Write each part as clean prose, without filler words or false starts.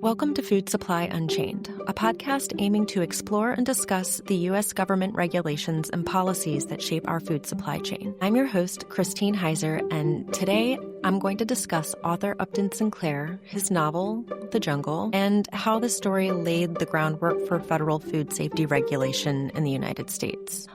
Welcome to Food Supply Unchained, a podcast aiming to explore and discuss the U.S. government regulations and policies that shape our food supply chain. I'm your host, Christine Heiser, and today I'm going to discuss author Upton Sinclair, his novel, The Jungle, and how the story laid the groundwork for federal food safety regulation in the United States.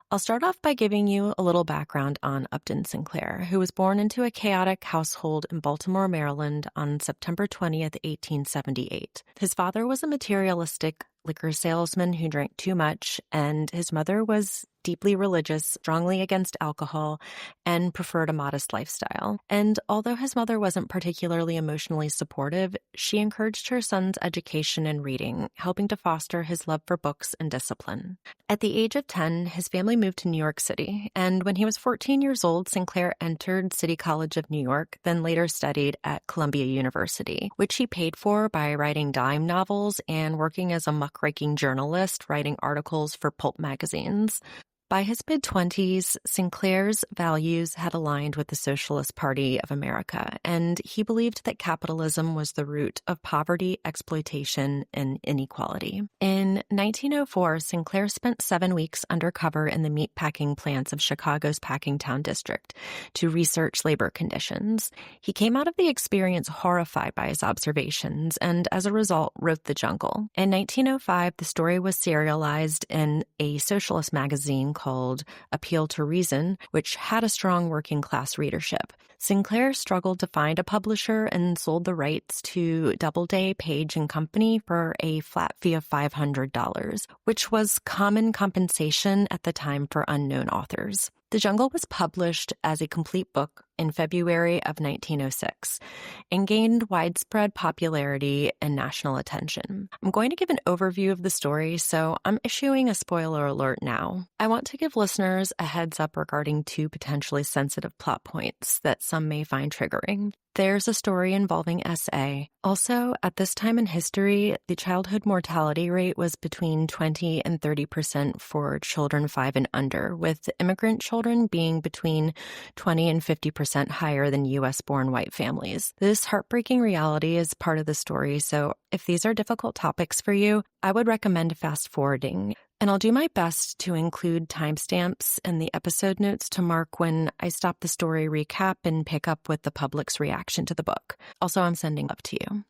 I'll start off by giving you a little background on Upton Sinclair, who was born into a chaotic household in Baltimore, Maryland on September 20th, 1878. His father was a materialistic liquor salesman who drank too much, and his mother was deeply religious, strongly against alcohol, and preferred a modest lifestyle. And although his mother wasn't particularly emotionally supportive, she encouraged her son's education and reading, helping to foster his love for books and discipline. At the age of 10, his family moved to New York City, and when he was 14 years old, Sinclair entered City College of New York, then later studied at Columbia University, which he paid for by writing dime novels and working as a muckraking journalist, writing articles for pulp magazines. By his mid-20s, Sinclair's values had aligned with the Socialist Party of America, and he believed that capitalism was the root of poverty, exploitation, and inequality. In 1904, Sinclair spent 7 weeks undercover in the meatpacking plants of Chicago's Packingtown district to research labor conditions. He came out of the experience horrified by his observations, and as a result, wrote The Jungle. In 1905, the story was serialized in a socialist magazine called Appeal to Reason, which had a strong working-class readership. Sinclair struggled to find a publisher and sold the rights to Doubleday, Page & Company for a flat fee of $500, which was common compensation at the time for unknown authors. The Jungle was published as a complete book in February of 1906 and gained widespread popularity and national attention. I'm going to give an overview of the story, so I'm issuing a spoiler alert now. I want to give listeners a heads up regarding 2 potentially sensitive plot points that some may find triggering. There's a story involving SA. Also, at this time in history, the childhood mortality rate was between 20 and 30% for children 5 and under, with immigrant children being between 20 and 50% higher than U.S.-born white families. This heartbreaking reality is part of the story, so if these are difficult topics for you, I would recommend fast-forwarding. And I'll do my best to include timestamps in the episode notes to mark when I stop the story recap and pick up with the public's reaction to the book. Also, I'm sending up to you.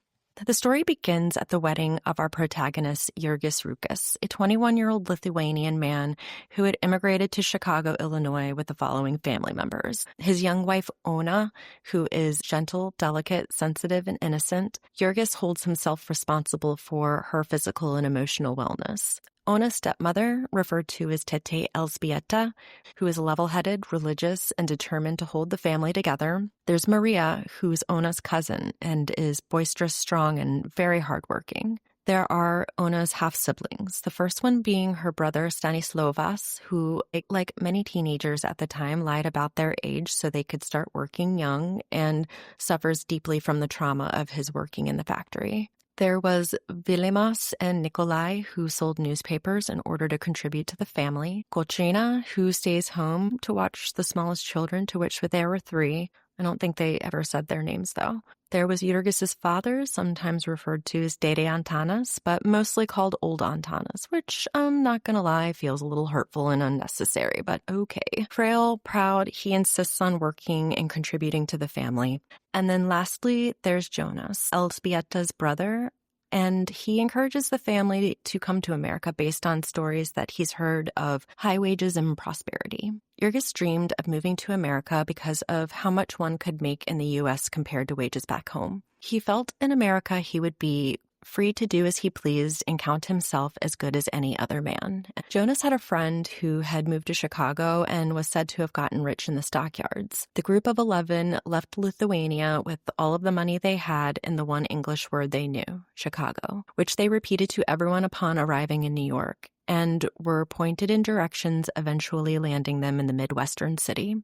The story begins at the wedding of our protagonist, Jurgis Rūkas, a 21-year-old Lithuanian man who had immigrated to Chicago, Illinois with the following family members. His young wife, Ona, who is gentle, delicate, sensitive, and innocent. Jurgis holds himself responsible for her physical and emotional wellness. Ona's stepmother, referred to as Tete Elżbieta, who is level-headed, religious, and determined to hold the family together. There's Maria, who's Ona's cousin and is boisterous, strong, and very hardworking. There are Ona's half-siblings, the first one being her brother Stanisławas, who, like many teenagers at the time, lied about their age so they could start working young and suffers deeply from the trauma of his working in the factory. There was Vilimas and Nikolai, who sold newspapers in order to contribute to the family. Kolchina, who stays home to watch the smallest children, to which there were 3. I don't think they ever said their names, though. There was Jurgis's father, sometimes referred to as Dede Antanas, but mostly called Old Antanas, which, I'm not gonna lie, feels a little hurtful and unnecessary, but okay. Frail, proud, he insists on working and contributing to the family. And then lastly, there's Jonas, Elżbieta's brother, and he encourages the family to come to America based on stories that he's heard of high wages and prosperity. Jurgis dreamed of moving to America because of how much one could make in the U.S. compared to wages back home. He felt in America he would be free to do as he pleased and count himself as good as any other man. Jonas had a friend who had moved to Chicago and was said to have gotten rich in the stockyards. The group of 11 left Lithuania with all of the money they had and the one English word they knew, Chicago, which they repeated to everyone upon arriving in New York, and were pointed in directions eventually landing them in the Midwestern city.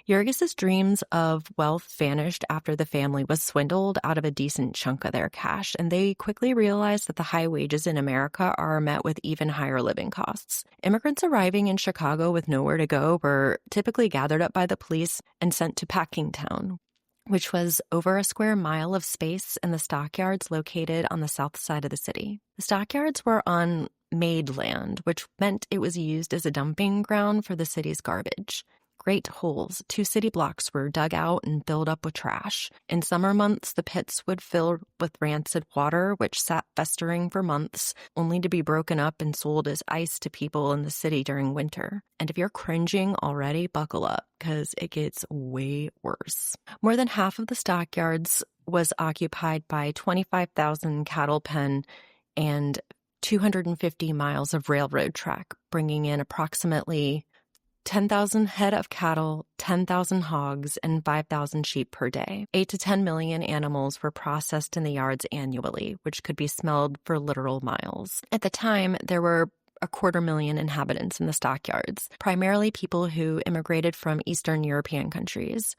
Jurgis's dreams of wealth vanished after the family was swindled out of a decent chunk of their cash, and they quickly realized that the high wages in America are met with even higher living costs. Immigrants arriving in Chicago with nowhere to go were typically gathered up by the police and sent to Packingtown, which was over a square mile of space in the stockyards located on the south side of the city. The stockyards were on made land, which meant it was used as a dumping ground for the city's garbage. Great holes, 2 city blocks were dug out and filled up with trash. In summer months, the pits would fill with rancid water, which sat festering for months, only to be broken up and sold as ice to people in the city during winter. And if you're cringing already, buckle up, because it gets way worse. More than half of the stockyards was occupied by 25,000 cattle pen and 250 miles of railroad track, bringing in approximately 10,000 head of cattle, 10,000 hogs, and 5,000 sheep per day. 8 to 10 million animals were processed in the yards annually, which could be smelled for literal miles. At the time, there were 250,000 inhabitants in the stockyards, primarily people who immigrated from Eastern European countries.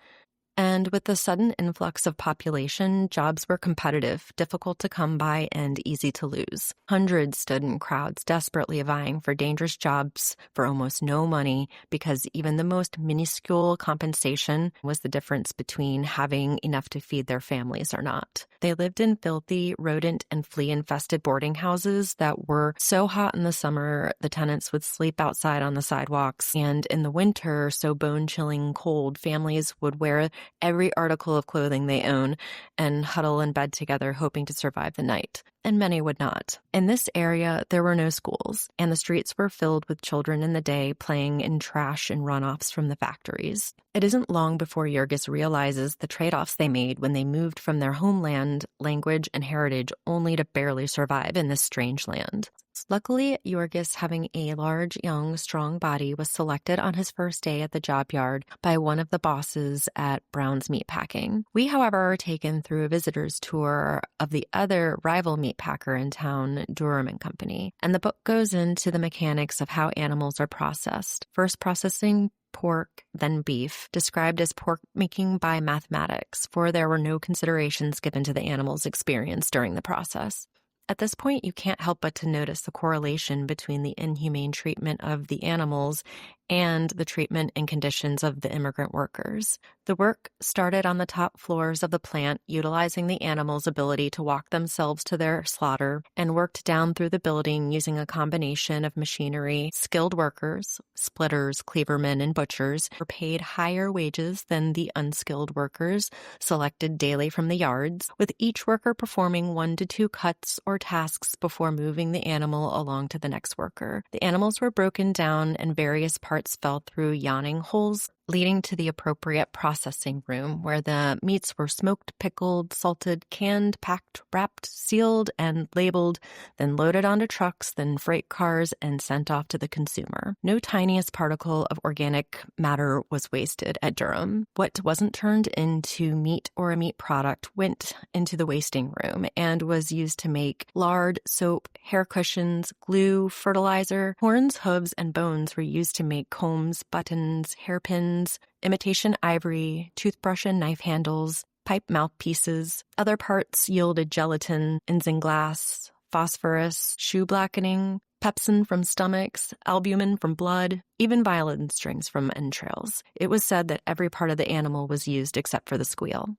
And with the sudden influx of population, jobs were competitive, difficult to come by, and easy to lose. Hundreds stood in crowds, desperately vying for dangerous jobs for almost no money, because even the most minuscule compensation was the difference between having enough to feed their families or not. They lived in filthy, rodent and flea-infested boarding houses that were so hot in the summer, the tenants would sleep outside on the sidewalks, and in the winter, so bone-chilling cold, families would wear every article of clothing they own and huddle in bed together hoping to survive the night. And many would not. In this area, there were no schools, and the streets were filled with children in the day playing in trash and runoffs from the factories. It isn't long before Jurgis realizes the trade-offs they made when they moved from their homeland, language, and heritage only to barely survive in this strange land. Luckily, Jurgis, having a large, young, strong body, was selected on his first day at the job yard by one of the bosses at Brown's Meatpacking. We, however, are taken through a visitor's tour of the other rival meatpacker in town, Durham and Company, and the book goes into the mechanics of how animals are processed. First processing pork, then beef, described as pork making by mathematics, for there were no considerations given to the animal's experience during the process. At this point, you can't help but to notice the correlation between the inhumane treatment of the animals and the treatment and conditions of the immigrant workers. The work started on the top floors of the plant, utilizing the animals' ability to walk themselves to their slaughter, and worked down through the building using a combination of machinery. Skilled workers, splitters, cleavermen, and butchers were paid higher wages than the unskilled workers selected daily from the yards, with each worker performing 1 to 2 cuts or tasks before moving the animal along to the next worker. The animals were broken down and various parts fell through yawning holes, leading to the appropriate processing room where the meats were smoked, pickled, salted, canned, packed, wrapped, sealed, and labeled, then loaded onto trucks, then freight cars, and sent off to the consumer. No tiniest particle of organic matter was wasted at Durham. What wasn't turned into meat or a meat product went into the wasting room and was used to make lard, soap, hair cushions, glue, fertilizer. Horns, hooves, and bones were used to make combs, buttons, hairpins, imitation ivory, toothbrush and knife handles, pipe mouthpieces. Other parts yielded gelatin, isinglass, phosphorus, shoe blackening, pepsin from stomachs, albumin from blood, even violin strings from entrails. It was said that every part of the animal was used except for the squeal.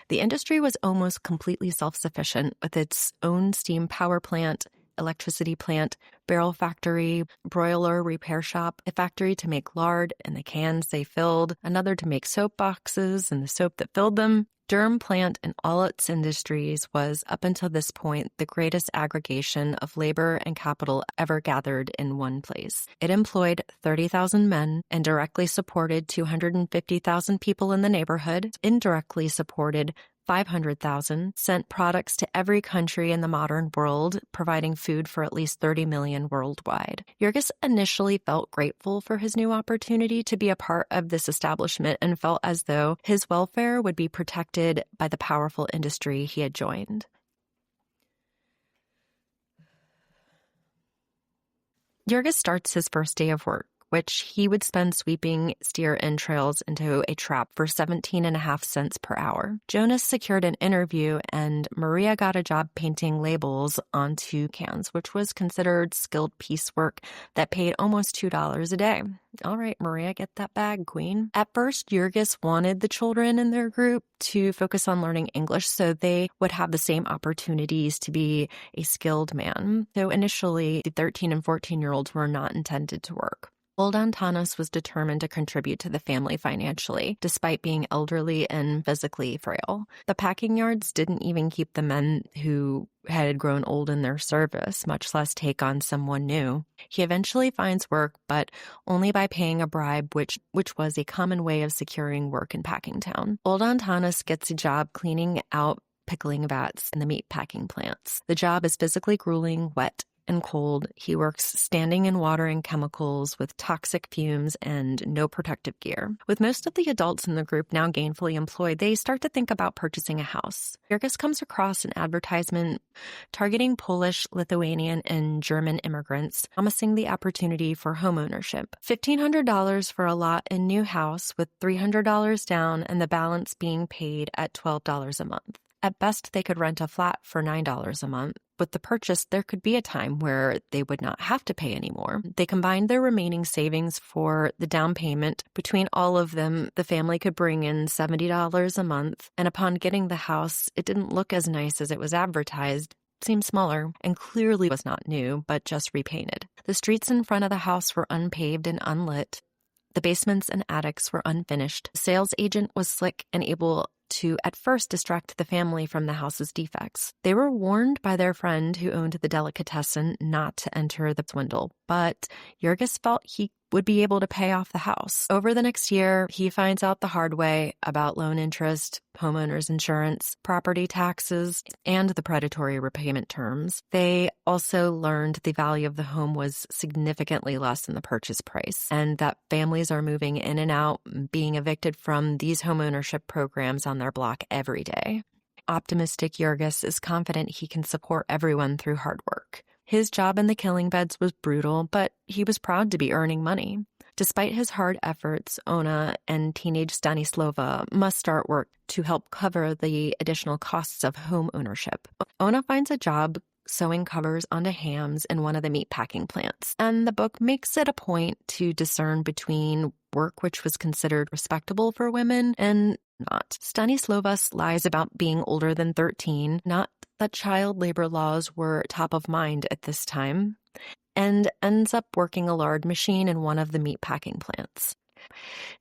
The industry was almost completely self-sufficient with its own steam power plant, electricity plant, barrel factory, broiler repair shop, a factory to make lard and the cans they filled, another to make soap boxes and the soap that filled them. Durham plant and all its industries was, up until this point, the greatest aggregation of labor and capital ever gathered in one place. It employed 30,000 men and directly supported 250,000 people in the neighborhood, indirectly supported 500,000, sent products to every country in the modern world, providing food for at least 30 million worldwide. Jurgis initially felt grateful for his new opportunity to be a part of this establishment and felt as though his welfare would be protected by the powerful industry he had joined. Jurgis starts his first day of work which he would spend sweeping steer entrails into a trap for 17.5 cents per hour. Jonas secured an interview, and Maria got a job painting labels onto cans, which was considered skilled piecework that paid almost $2 a day. All right, Maria, get that bag, queen. At first, Jurgis wanted the children in their group to focus on learning English so they would have the same opportunities to be a skilled man. So initially, the 13 and 14-year-olds were not intended to work. Old Antanas was determined to contribute to the family financially, despite being elderly and physically frail. The packing yards didn't even keep the men who had grown old in their service, much less take on someone new. He eventually finds work, but only by paying a bribe, which was a common way of securing work in Packingtown. Old Antanas gets a job cleaning out pickling vats in the meatpacking plants. The job is physically grueling, wet, and cold. He works standing in water and chemicals with toxic fumes and no protective gear. With most of the adults in the group now gainfully employed, they start to think about purchasing a house. Jurgis comes across an advertisement targeting Polish, Lithuanian, and German immigrants, promising the opportunity for homeownership. $1,500 for a lot and new house with $300 down and the balance being paid at $12 a month. At best, they could rent a flat for $9 a month. With the purchase, there could be a time where they would not have to pay anymore. They combined their remaining savings for the down payment. Between all of them, the family could bring in $70 a month, and upon getting the house, it didn't look as nice as it was advertised. Seemed smaller, and clearly was not new, but just repainted. The streets in front of the house were unpaved and unlit. The basements and attics were unfinished. The sales agent was slick and able to at first distract the family from the house's defects. They were warned by their friend who owned the delicatessen not to enter the swindle, but Jurgis felt he would be able to pay off the house. Over the next year, he finds out the hard way about loan interest, homeowners insurance, property taxes, and the predatory repayment terms. They also learned the value of the home was significantly less than the purchase price, and that families are moving in and out, being evicted from these homeownership programs on their block every day. Optimistic Jurgis is confident he can support everyone through hard work. His job in the killing beds was brutal, but he was proud to be earning money. Despite his hard efforts, Ona and teenage Stanislova must start work to help cover the additional costs of home ownership. Ona finds a job sewing covers onto hams in one of the meatpacking plants, and the book makes it a point to discern between work which was considered respectable for women and not. Stanislova lies about being older than 13, not that child labor laws were top of mind at this time, and ends up working a lard machine in one of the meatpacking plants.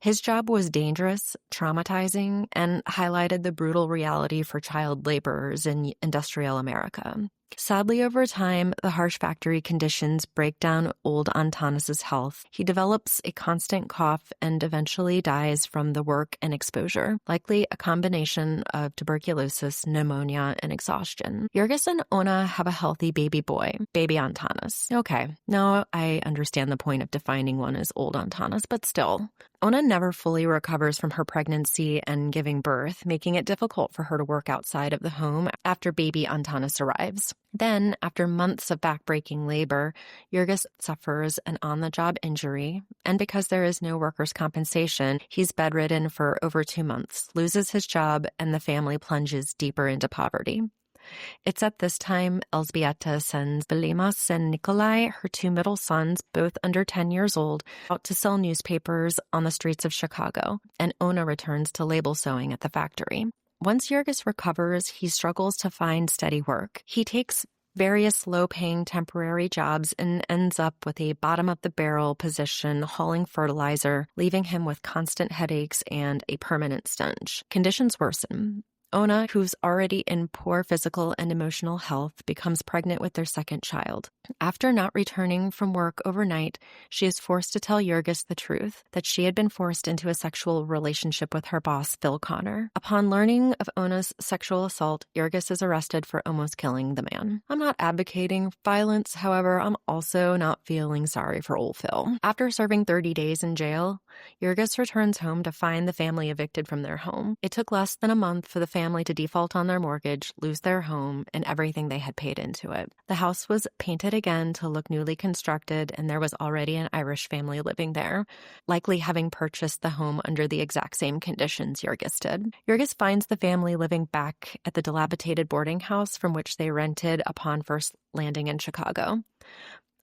His job was dangerous, traumatizing, and highlighted the brutal reality for child laborers in industrial America. Sadly, over time, the harsh factory conditions break down old Antanas' health. He develops a constant cough and eventually dies from the work and exposure, likely a combination of tuberculosis, pneumonia, and exhaustion. Jurgis and Ona have a healthy baby boy, baby Antanas. Okay, now I understand the point of defining one as old Antanas, but still. Ona never fully recovers from her pregnancy and giving birth, making it difficult for her to work outside of the home after baby Antanas arrives. Then, after months of backbreaking labor, Jurgis suffers an on-the-job injury, and because there is no workers' compensation, he's bedridden for over 2 months, loses his job, and the family plunges deeper into poverty. It's at this time Elzbieta sends Belimas and Nikolai, her 2 middle sons, both under 10 years old, out to sell newspapers on the streets of Chicago, and Ona returns to label sewing at the factory. Once Jurgis recovers, he struggles to find steady work. He takes various low-paying temporary jobs and ends up with a bottom-of-the-barrel position hauling fertilizer, leaving him with constant headaches and a permanent stench. Conditions worsen. Ona, who's already in poor physical and emotional health, becomes pregnant with their second child. After not returning from work overnight, she is forced to tell Jurgis the truth, that she had been forced into a sexual relationship with her boss, Phil Connor. Upon learning of Ona's sexual assault, Jurgis is arrested for almost killing the man. I'm not advocating violence, however, I'm also not feeling sorry for old Phil. After serving 30 days in jail, Jurgis returns home to find the family evicted from their home. It took less than a month for the family to default on their mortgage, lose their home, and everything they had paid into it. The house was painted again to look newly constructed, and there was already an Irish family living there, likely having purchased the home under the exact same conditions Jurgis did. Jurgis finds the family living back at the dilapidated boarding house from which they rented upon first landing in Chicago.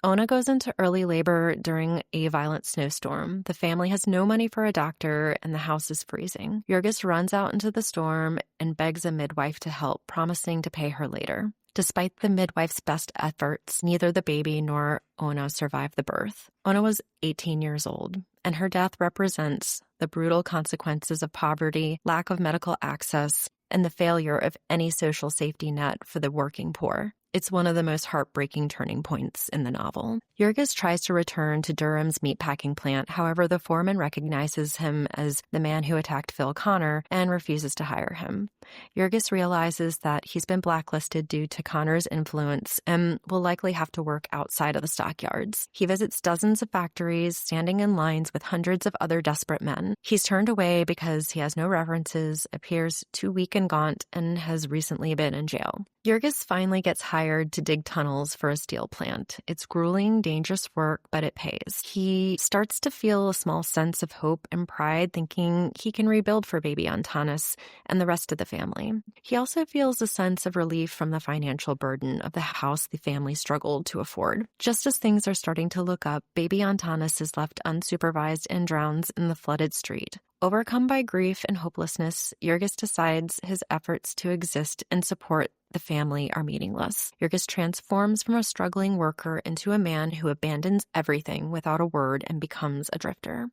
Ona goes into early labor during a violent snowstorm. The family has no money for a doctor, and the house is freezing. Jurgis runs out into the storm and begs a midwife to help, promising to pay her later. Despite the midwife's best efforts, neither the baby nor Ona survived the birth. Ona was 18 years old, and her death represents the brutal consequences of poverty, lack of medical access, and the failure of any social safety net for the working poor. It's one of the most heartbreaking turning points in the novel. Jurgis tries to return to Durham's meatpacking plant. However, the foreman recognizes him as the man who attacked Phil Connor and refuses to hire him. Jurgis realizes that he's been blacklisted due to Connor's influence and will likely have to work outside of the stockyards. He visits dozens of factories, standing in lines with hundreds of other desperate men. He's turned away because he has no references, appears too weak and gaunt, and has recently been in jail. Jurgis finally gets hired to dig tunnels for a steel plant. It's grueling, dangerous work, but it pays. He starts to feel a small sense of hope and pride, thinking he can rebuild for baby Antanas and the rest of the family. He also feels a sense of relief from the financial burden of the house the family struggled to afford. Just as things are starting to look up, baby Antanas is left unsupervised and drowns in the flooded street. Overcome by grief and hopelessness, Jurgis decides his efforts to exist and support the family are meaningless. Jurgis transforms from a struggling worker into a man who abandons everything without a word and becomes a drifter.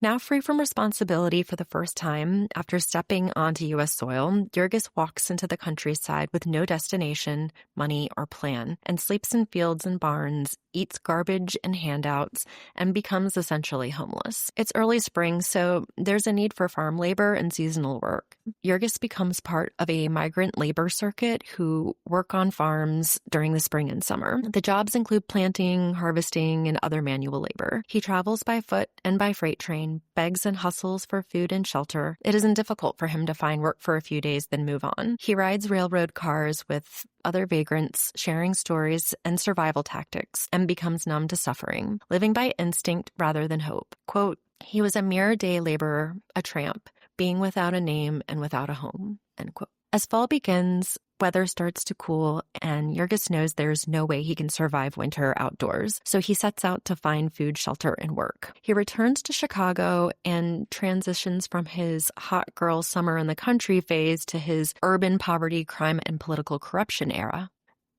Now free from responsibility for the first time, after stepping onto U.S. soil, Jurgis walks into the countryside with no destination, money, or plan, and sleeps in fields and barns, eats garbage and handouts, and becomes essentially homeless. It's early spring, so there's a need for farm labor and seasonal work. Jurgis becomes part of a migrant labor circuit who work on farms during the spring and summer. The jobs include planting, harvesting, and other manual labor. He travels by foot and by freight train, begs and hustles for food and shelter. It isn't difficult for him to find work for a few days, then move on. He rides railroad cars with other vagrants, sharing stories and survival tactics, and becomes numb to suffering, living by instinct rather than hope. Quote, "He was a mere day laborer, a tramp, being without a name and without a home." End quote. As fall begins, weather starts to cool, and Jurgis knows there's no way he can survive winter outdoors, so he sets out to find food, shelter, and work. He returns to Chicago and transitions from his hot girl summer in the country phase to his urban poverty, crime, and political corruption era.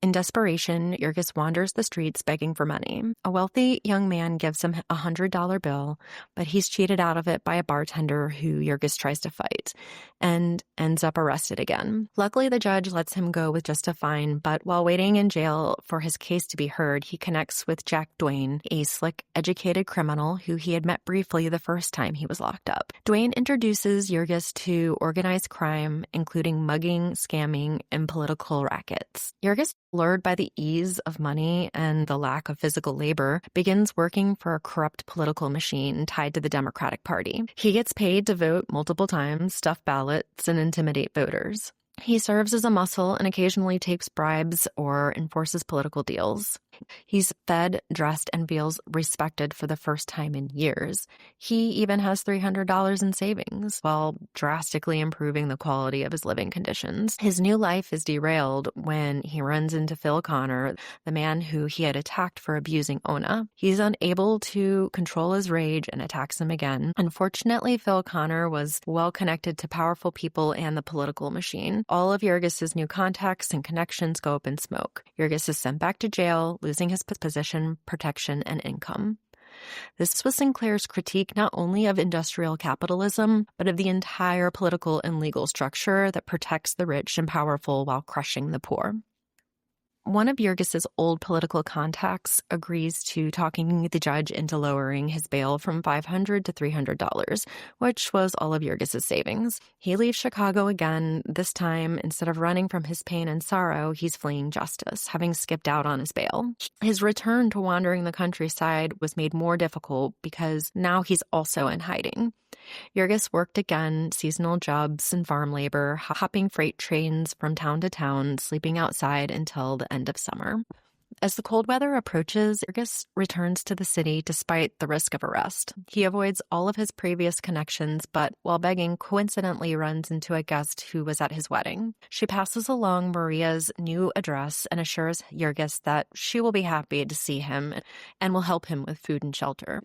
In desperation, Jurgis wanders the streets begging for money. A wealthy young man gives him a $100 bill, but he's cheated out of it by a bartender who Jurgis tries to fight and ends up arrested again. Luckily, the judge lets him go with just a fine, but while waiting in jail for his case to be heard, he connects with Jack Duane, a slick, educated criminal who he had met briefly the first time he was locked up. Duane introduces Jurgis to organized crime, including mugging, scamming, and political rackets. Jurgis, lured by the ease of money and the lack of physical labor, begins working for a corrupt political machine tied to the Democratic Party. He gets paid to vote multiple times, stuff ballots, and intimidate voters. He serves as a muscle and occasionally takes bribes or enforces political deals. He's fed, dressed, and feels respected for the first time in years. He even has $300 in savings while drastically improving the quality of his living conditions. His new life is derailed when he runs into Phil Connor, the man who he had attacked for abusing Ona. He's unable to control his rage and attacks him again. Unfortunately, Phil Connor was well connected to powerful people and the political machine. All of Jurgis's new contacts and connections go up in smoke. Jurgis is sent back to jail, losing his position, protection, and income. This was Sinclair's critique not only of industrial capitalism, but of the entire political and legal structure that protects the rich and powerful while crushing the poor. One of Jurgis's old political contacts agrees to talking the judge into lowering his bail from $500 to $300, which was all of Jurgis's savings. He leaves Chicago again. This time, instead of running from his pain and sorrow, he's fleeing justice, having skipped out on his bail. His return to wandering the countryside was made more difficult because now he's also in hiding. Jurgis worked again, seasonal jobs and farm labor, hopping freight trains from town to town, sleeping outside until the end of summer. As the cold weather approaches, Jurgis returns to the city despite the risk of arrest. He avoids all of his previous connections, but while begging, coincidentally runs into a guest who was at his wedding. She passes along Maria's new address and assures Jurgis that she will be happy to see him and will help him with food and shelter.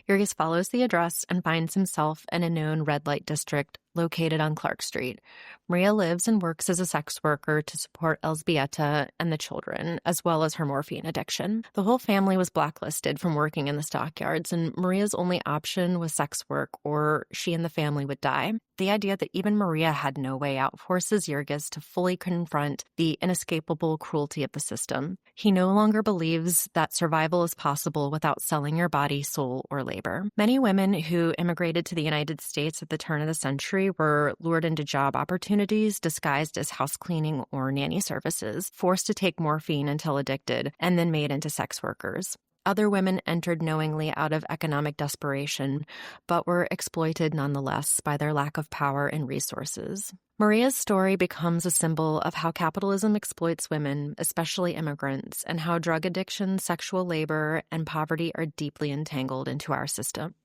Jurgis follows the address and finds himself in a known red light district located on Clark Street. Maria lives and works as a sex worker to support Elzbieta and the children, as well as her morphine addiction. The whole family was blacklisted from working in the stockyards, and Maria's only option was sex work, or she and the family would die. The idea that even Maria had no way out forces Jurgis to fully confront the inescapable cruelty of the system. He no longer believes that survival is possible without selling your body, soul, or labor. Many women who immigrated to the United States at the turn of the century were lured into job opportunities disguised as house cleaning or nanny services, forced to take morphine until addicted, and then made into sex workers. Other women entered knowingly out of economic desperation, but were exploited nonetheless by their lack of power and resources. Maria's story becomes a symbol of how capitalism exploits women, especially immigrants, and how drug addiction, sexual labor, and poverty are deeply entangled into our system.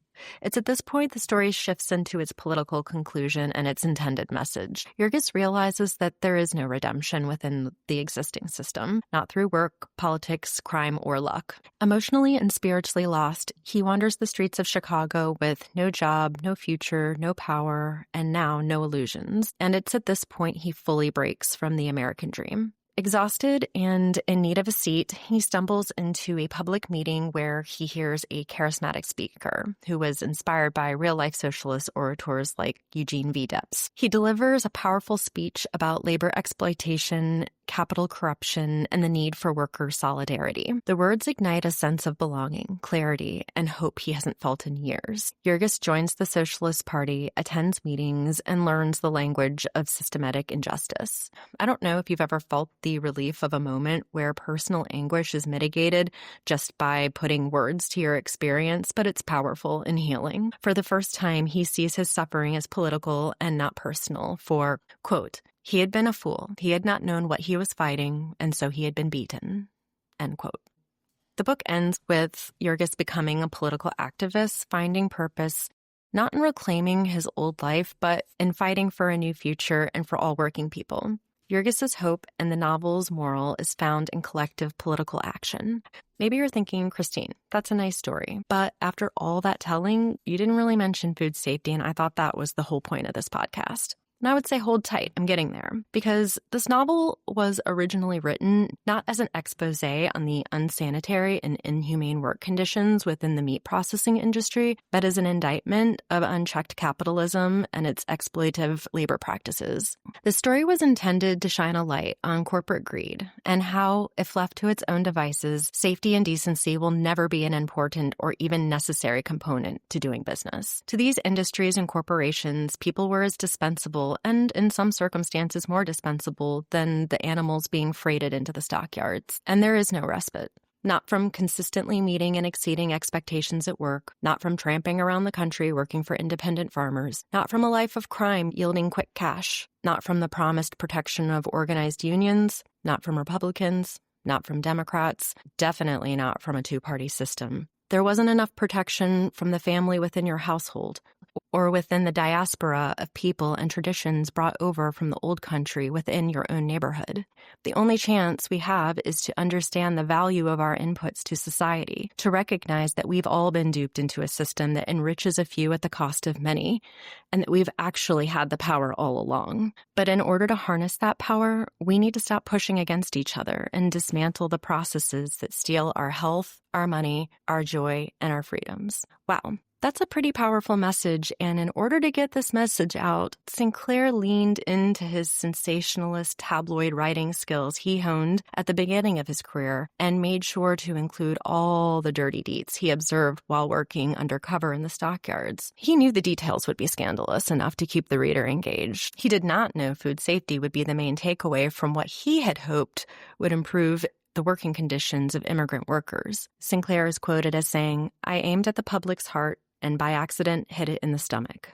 It's at this point the story shifts into its political conclusion and its intended message. Jurgis realizes that there is no redemption within the existing system, not through work, politics, crime, or luck. Emotionally and spiritually lost, he wanders the streets of Chicago with no job, no future, no power, and now no illusions. And it's at this point he fully breaks from the American dream. Exhausted and in need of a seat, he stumbles into a public meeting where he hears a charismatic speaker who was inspired by real-life socialist orators like Eugene V. Debs. He delivers a powerful speech about labor exploitation, capital corruption, and the need for worker solidarity. The words ignite a sense of belonging, clarity, and hope he hasn't felt in years. Jurgis joins the Socialist Party, attends meetings, and learns the language of systematic injustice. I don't know if you've ever felt the relief of a moment where personal anguish is mitigated just by putting words to your experience, but it's powerful and healing. For the first time, he sees his suffering as political and not personal, for, quote, he had been a fool. He had not known what he was fighting, and so he had been beaten, end quote. The book ends with Jurgis becoming a political activist, finding purpose not in reclaiming his old life, but in fighting for a new future and for all working people. Jurgis's hope and the novel's moral is found in collective political action. Maybe you're thinking, Christine, that's a nice story, but after all that telling, you didn't really mention food safety, and I thought that was the whole point of this podcast. And I would say hold tight, I'm getting there, because this novel was originally written not as an expose on the unsanitary and inhumane work conditions within the meat processing industry, but as an indictment of unchecked capitalism and its exploitative labor practices. The story was intended to shine a light on corporate greed and how, if left to its own devices, safety and decency will never be an important or even necessary component to doing business. To these industries and corporations, people were as dispensable and in some circumstances more dispensable than the animals being freighted into the stockyards. And there is no respite. Not from consistently meeting and exceeding expectations at work, not from tramping around the country working for independent farmers, not from a life of crime yielding quick cash, not from the promised protection of organized unions, not from Republicans, not from Democrats, definitely not from a two-party system. There wasn't enough protection from the family within your household or within the diaspora of people and traditions brought over from the old country within your own neighborhood. The only chance we have is to understand the value of our inputs to society, to recognize that we've all been duped into a system that enriches a few at the cost of many, and that we've actually had the power all along. But in order to harness that power, we need to stop pushing against each other and dismantle the processes that steal our health, our money, our joy, and our freedoms. Wow. That's a pretty powerful message, and in order to get this message out, Sinclair leaned into his sensationalist tabloid writing skills he honed at the beginning of his career and made sure to include all the dirty deeds he observed while working undercover in the stockyards. He knew the details would be scandalous enough to keep the reader engaged. He did not know food safety would be the main takeaway from what he had hoped would improve the working conditions of immigrant workers. Sinclair is quoted as saying, "I aimed at the public's heart and by accident hit it in the stomach.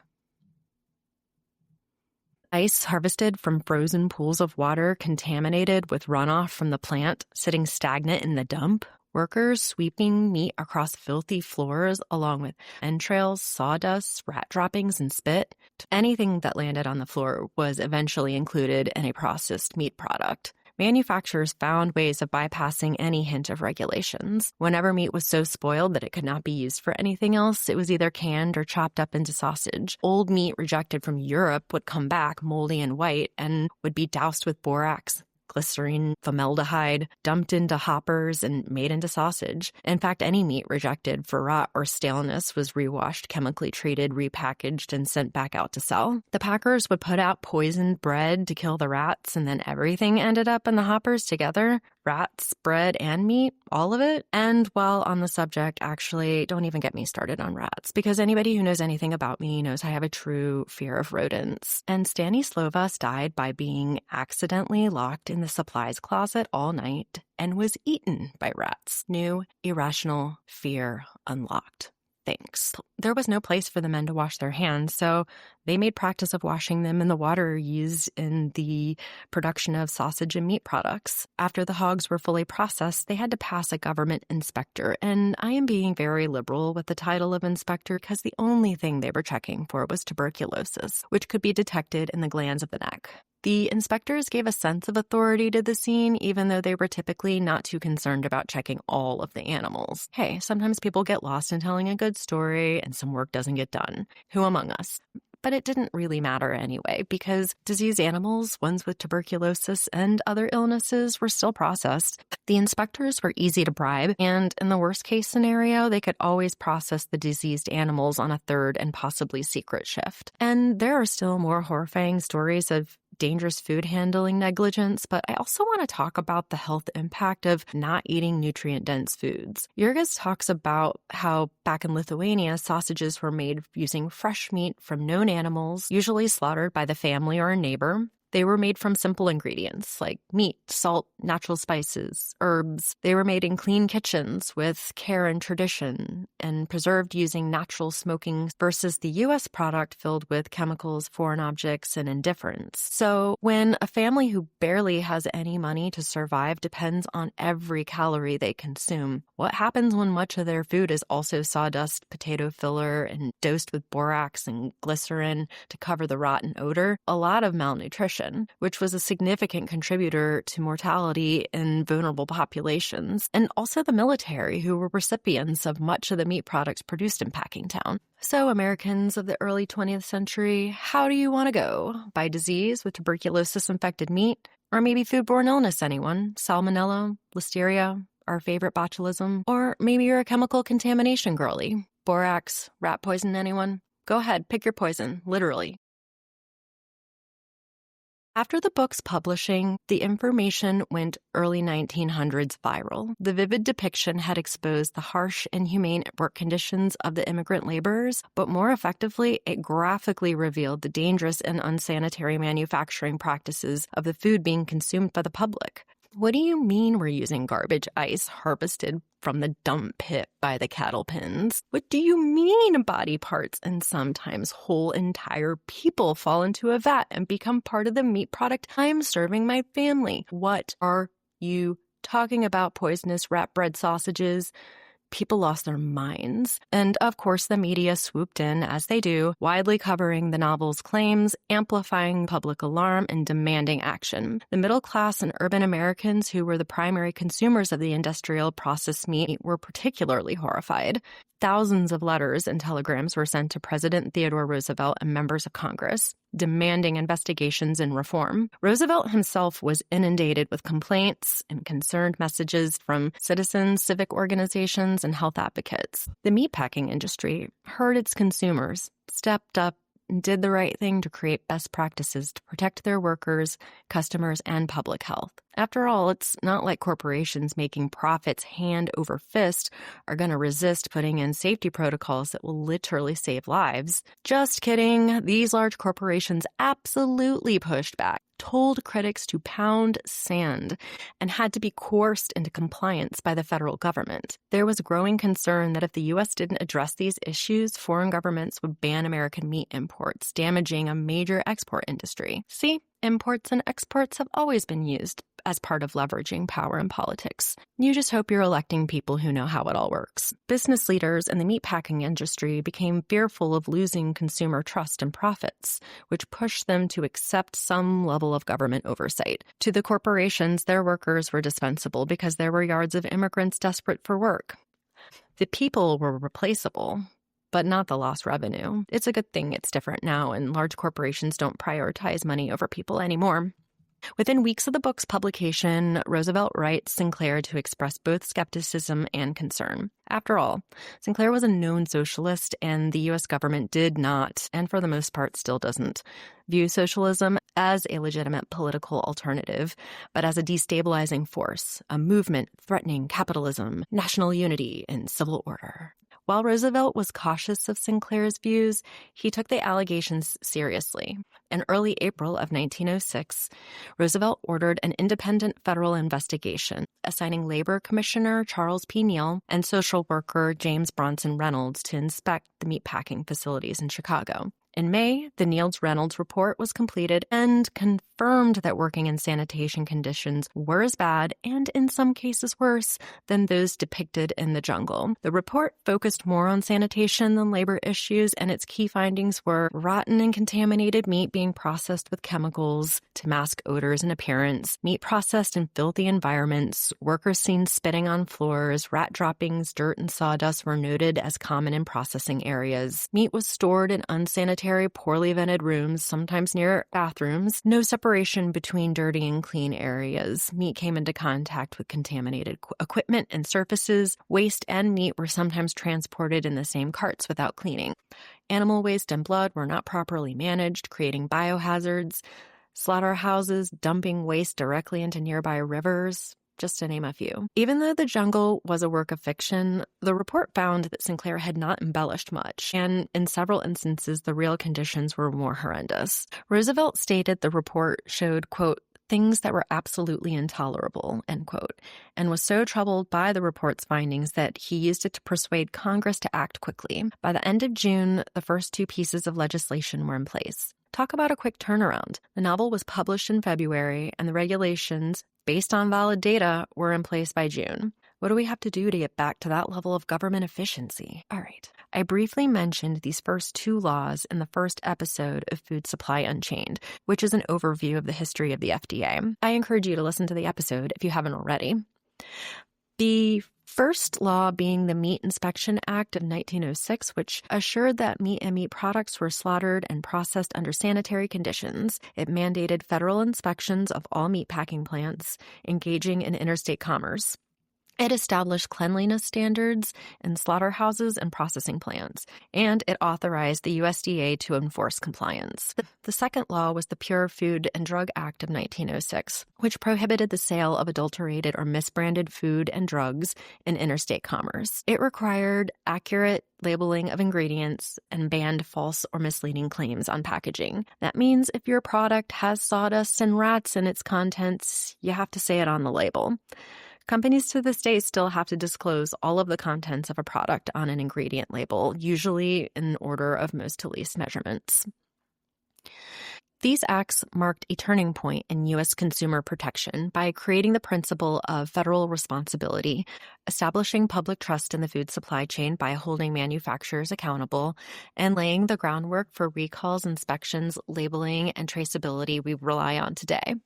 Ice harvested from frozen pools of water contaminated with runoff from the plant, sitting stagnant in the dump. Workers sweeping meat across filthy floors along with entrails, sawdust, rat droppings, and spit. Anything that landed on the floor was eventually included in a processed meat product. Manufacturers found ways of bypassing any hint of regulations. Whenever meat was so spoiled that it could not be used for anything else, it was either canned or chopped up into sausage. Old meat rejected from Europe would come back moldy and white and would be doused with borax, glycerine, formaldehyde, dumped into hoppers, and made into sausage. In fact, any meat rejected for rot or staleness was rewashed, chemically treated, repackaged, and sent back out to sell. The packers would put out poisoned bread to kill the rats, and then everything ended up in the hoppers together. Rats, bread, and meat, all of it. And while on the subject, actually, don't even get me started on rats, because anybody who knows anything about me knows I have a true fear of rodents. And Stanislavas died by being accidentally locked in the supplies closet all night and was eaten by rats. New, irrational fear unlocked. Thanks. There was no place for the men to wash their hands, so they made practice of washing them in the water used in the production of sausage and meat products. After the hogs were fully processed, they had to pass a government inspector, and I am being very liberal with the title of inspector because the only thing they were checking for was tuberculosis, which could be detected in the glands of the neck. The inspectors gave a sense of authority to the scene, even though they were typically not too concerned about checking all of the animals. Hey, sometimes people get lost in telling a good story and some work doesn't get done. Who among us? But it didn't really matter anyway, because diseased animals, ones with tuberculosis and other illnesses, were still processed. The inspectors were easy to bribe, and in the worst case scenario, they could always process the diseased animals on a third and possibly secret shift. And there are still more horrifying stories of dangerous food handling negligence, but I also want to talk about the health impact of not eating nutrient-dense foods. Jurgis talks about how back in Lithuania, sausages were made using fresh meat from known animals, usually slaughtered by the family or a neighbor. They were made from simple ingredients like meat, salt, natural spices, herbs. They were made in clean kitchens with care and tradition and preserved using natural smoking versus the U.S. product filled with chemicals, foreign objects, and indifference. So when a family who barely has any money to survive depends on every calorie they consume, what happens when much of their food is also sawdust, potato filler, and dosed with borax and glycerin to cover the rot and odor? A lot of malnutrition, which was a significant contributor to mortality in vulnerable populations, and also the military, who were recipients of much of the meat products produced in Packingtown. So, Americans of the early 20th century, how do you want to go? By disease with tuberculosis-infected meat? Or maybe foodborne illness, anyone? Salmonella, listeria, our favorite botulism? Or maybe you're a chemical contamination girly? Borax, rat poison, anyone? Go ahead, pick your poison, literally. After the book's publishing, the information went early 1900s viral. The vivid depiction had exposed the harsh, inhumane work conditions of the immigrant laborers, but more effectively, it graphically revealed the dangerous and unsanitary manufacturing practices of the food being consumed by the public. What do you mean we're using garbage ice harvested from the dump pit by the cattle pens? What do you mean body parts and sometimes whole entire people fall into a vat and become part of the meat product I'm serving my family? What are you talking about, poisonous rat-bred sausages? People lost their minds. And of course, the media swooped in, as they do, widely covering the novel's claims, amplifying public alarm, and demanding action. The middle class and urban Americans, who were the primary consumers of the industrial processed meat, were particularly horrified. Thousands of letters and telegrams were sent to President Theodore Roosevelt and members of Congress, demanding investigations and reform. Roosevelt himself was inundated with complaints and concerned messages from citizens, civic organizations, and health advocates. The meatpacking industry heard its consumers, stepped up, and did the right thing to create best practices to protect their workers, customers, and public health. After all, it's not like corporations making profits hand over fist are going to resist putting in safety protocols that will literally save lives. Just kidding. These large corporations absolutely pushed back. told critics to pound sand and had to be coerced into compliance by the federal government. There was growing concern that if the U.S. didn't address these issues, foreign governments would ban American meat imports, damaging a major export industry. See, imports and exports have always been used as part of leveraging power in politics. You just hope you're electing people who know how it all works. Business leaders in the meatpacking industry became fearful of losing consumer trust and profits, which pushed them to accept some level of government oversight. To the corporations, their workers were dispensable because there were yards of immigrants desperate for work. The people were replaceable, but not the lost revenue. It's a good thing it's different now, and large corporations don't prioritize money over people anymore. Within weeks of the book's publication, Roosevelt writes Sinclair to express both skepticism and concern. After all, Sinclair was a known socialist, and the U.S. government did not, and for the most part still doesn't, view socialism as a legitimate political alternative, but as a destabilizing force, a movement threatening capitalism, national unity, and civil order. While Roosevelt was cautious of Sinclair's views, he took the allegations seriously. In early April of 1906, Roosevelt ordered an independent federal investigation, assigning Labor Commissioner Charles P. Neal and social worker James Bronson Reynolds to inspect the meatpacking facilities in Chicago. In May, the Niels-Reynolds report was completed and confirmed that working and sanitation conditions were as bad, and in some cases worse, than those depicted in The Jungle. The report focused more on sanitation than labor issues, and its key findings were rotten and contaminated meat being processed with chemicals to mask odors and appearance, meat processed in filthy environments, workers seen spitting on floors, rat droppings, dirt, and sawdust were noted as common in processing areas. Meat was stored in unsanitary, poorly vented rooms, sometimes near bathrooms. No separation between dirty and clean areas. Meat came into contact with contaminated equipment and surfaces. Waste and meat were sometimes transported in the same carts without cleaning. Animal waste and blood were not properly managed, creating biohazards. Slaughterhouses dumping waste directly into nearby rivers, just to name a few. Even though The Jungle was a work of fiction, the report found that Sinclair had not embellished much, and in several instances, the real conditions were more horrendous. Roosevelt stated the report showed, quote, things that were absolutely intolerable, end quote, and was so troubled by the report's findings that he used it to persuade Congress to act quickly. By the end of June, the first two pieces of legislation were in place. Talk about a quick turnaround. The novel was published in February, and the regulations, based on valid data, were in place by June. What do we have to do to get back to that level of government efficiency? All right. I briefly mentioned these first two laws in the first episode of Food Supply Unchained, which is an overview of the history of the FDA. I encourage you to listen to the episode if you haven't already. The first law being the Meat Inspection Act of 1906, which assured that meat and meat products were slaughtered and processed under sanitary conditions. It mandated federal inspections of all meatpacking plants engaging in interstate commerce. It established cleanliness standards in slaughterhouses and processing plants, and it authorized the USDA to enforce compliance. The second law was the Pure Food and Drug Act of 1906, which prohibited the sale of adulterated or misbranded food and drugs in interstate commerce. It required accurate labeling of ingredients and banned false or misleading claims on packaging. That means if your product has sawdust and rats in its contents, you have to say it on the label. Companies to this day still have to disclose all of the contents of a product on an ingredient label, usually in order of most to least measurements. These acts marked a turning point in U.S. consumer protection by creating the principle of federal responsibility, establishing public trust in the food supply chain by holding manufacturers accountable, and laying the groundwork for recalls, inspections, labeling, and traceability we rely on today.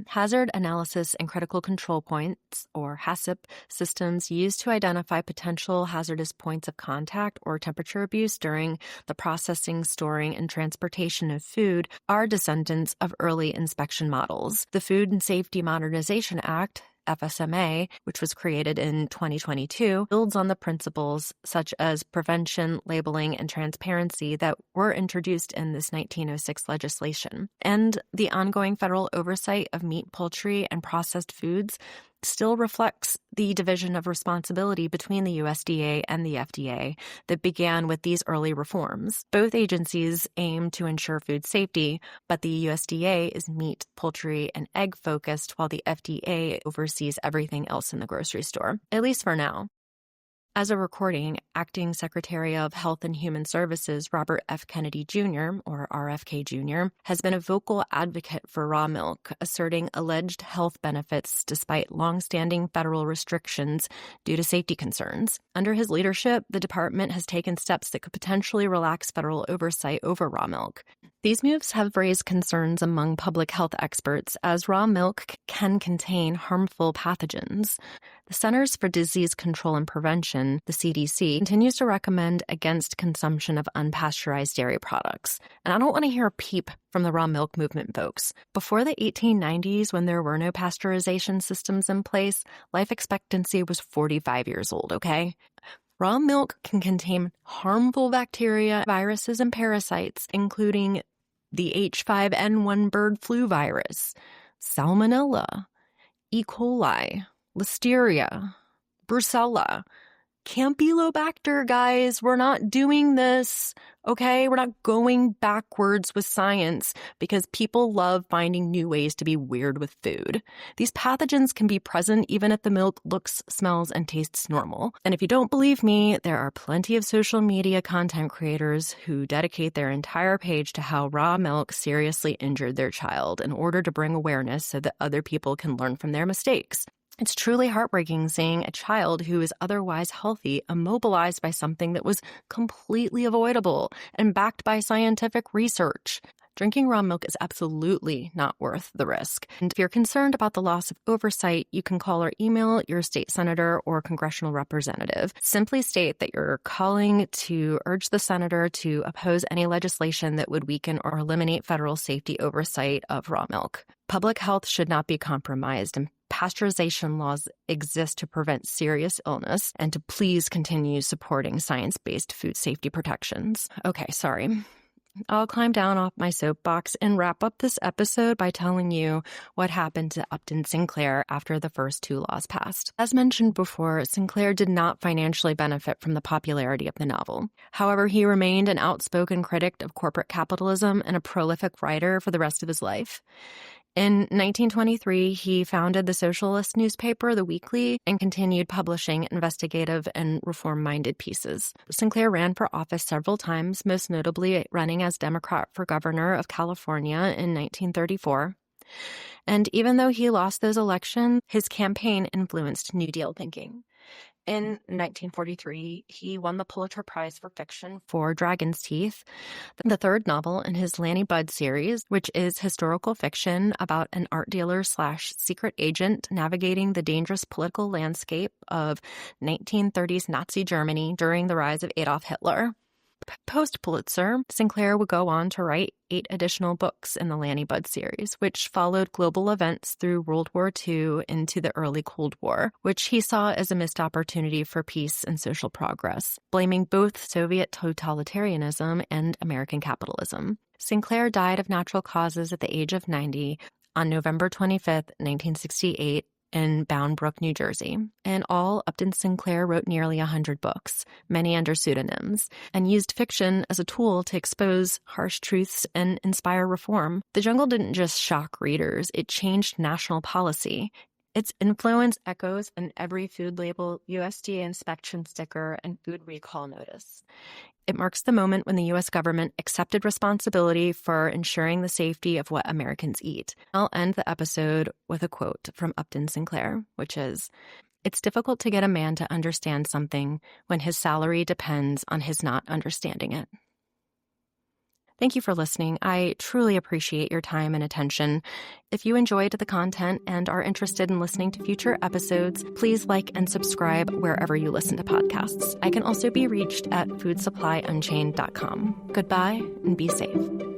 Hazard analysis and critical control points, or HACCP, systems used to identify potential hazardous points of contact or temperature abuse during the processing, storing, and transportation of food are descendants of early inspection models. The Food and Safety Modernization Act, FSMA, which was created in 2022, builds on the principles such as prevention, labeling, and transparency that were introduced in this 1906 legislation. And the ongoing federal oversight of meat, poultry, and processed foods still reflects the division of responsibility between the USDA and the FDA that began with these early reforms. Both agencies aim to ensure food safety, but the USDA is meat, poultry, and egg focused, while the FDA oversees everything else in the grocery store, at least for now. As a recording, Acting Secretary of Health and Human Services Robert F. Kennedy Jr., or RFK Jr., has been a vocal advocate for raw milk, asserting alleged health benefits despite longstanding federal restrictions due to safety concerns. Under his leadership, the department has taken steps that could potentially relax federal oversight over raw milk. These moves have raised concerns among public health experts, as raw milk can contain harmful pathogens. The Centers for Disease Control and Prevention, the CDC, continues to recommend against consumption of unpasteurized dairy products. And I don't want to hear a peep from the raw milk movement folks. Before the 1890s, when there were no pasteurization systems in place, life expectancy was 45 years old, okay? Raw milk can contain harmful bacteria, viruses, and parasites, including the H5N1 bird flu virus, Salmonella, E. coli, Listeria, Brucella, Campylobacter, guys. We're not doing this, okay? We're not going backwards with science because people love finding new ways to be weird with food. These pathogens can be present even if the milk looks, smells, and tastes normal. And if you don't believe me, there are plenty of social media content creators who dedicate their entire page to how raw milk seriously injured their child in order to bring awareness so that other people can learn from their mistakes. It's truly heartbreaking seeing a child who is otherwise healthy immobilized by something that was completely avoidable and backed by scientific research. Drinking raw milk is absolutely not worth the risk. And if you're concerned about the loss of oversight, you can call or email your state senator or congressional representative. Simply state that you're calling to urge the senator to oppose any legislation that would weaken or eliminate federal safety oversight of raw milk. Public health should not be compromised, and pasteurization laws exist to prevent serious illness and to please continue supporting science-based food safety protections. Okay, sorry. I'll climb down off my soapbox and wrap up this episode by telling you what happened to Upton Sinclair after the first two laws passed. As mentioned before, Sinclair did not financially benefit from the popularity of the novel. However, he remained an outspoken critic of corporate capitalism and a prolific writer for the rest of his life. In 1923, he founded the socialist newspaper, The Weekly, and continued publishing investigative and reform-minded pieces. Sinclair ran for office several times, most notably running as Democrat for governor of California in 1934. And even though he lost those elections, his campaign influenced New Deal thinking. In 1943, he won the Pulitzer Prize for Fiction for Dragon's Teeth, the third novel in his Lanny Budd series, which is historical fiction about an art dealer/secret agent navigating the dangerous political landscape of 1930s Nazi Germany during the rise of Adolf Hitler. Post-Pulitzer, Sinclair would go on to write 8 additional books in the Lanny Budd series, which followed global events through World War II into the early Cold War, which he saw as a missed opportunity for peace and social progress, blaming both Soviet totalitarianism and American capitalism. Sinclair died of natural causes at the age of 90 on November 25th, 1968, in Bound Brook, New Jersey. In all, Upton Sinclair wrote nearly 100 books, many under pseudonyms, and used fiction as a tool to expose harsh truths and inspire reform. The Jungle didn't just shock readers, it changed national policy. Its influence echoes in every food label, USDA inspection sticker, and food recall notice. It marks the moment when the U.S. government accepted responsibility for ensuring the safety of what Americans eat. I'll end the episode with a quote from Upton Sinclair, which is, "It's difficult to get a man to understand something when his salary depends on his not understanding it." Thank you for listening. I truly appreciate your time and attention. If you enjoyed the content and are interested in listening to future episodes, please like and subscribe wherever you listen to podcasts. I can also be reached at foodsupplyunchained.com. Goodbye and be safe.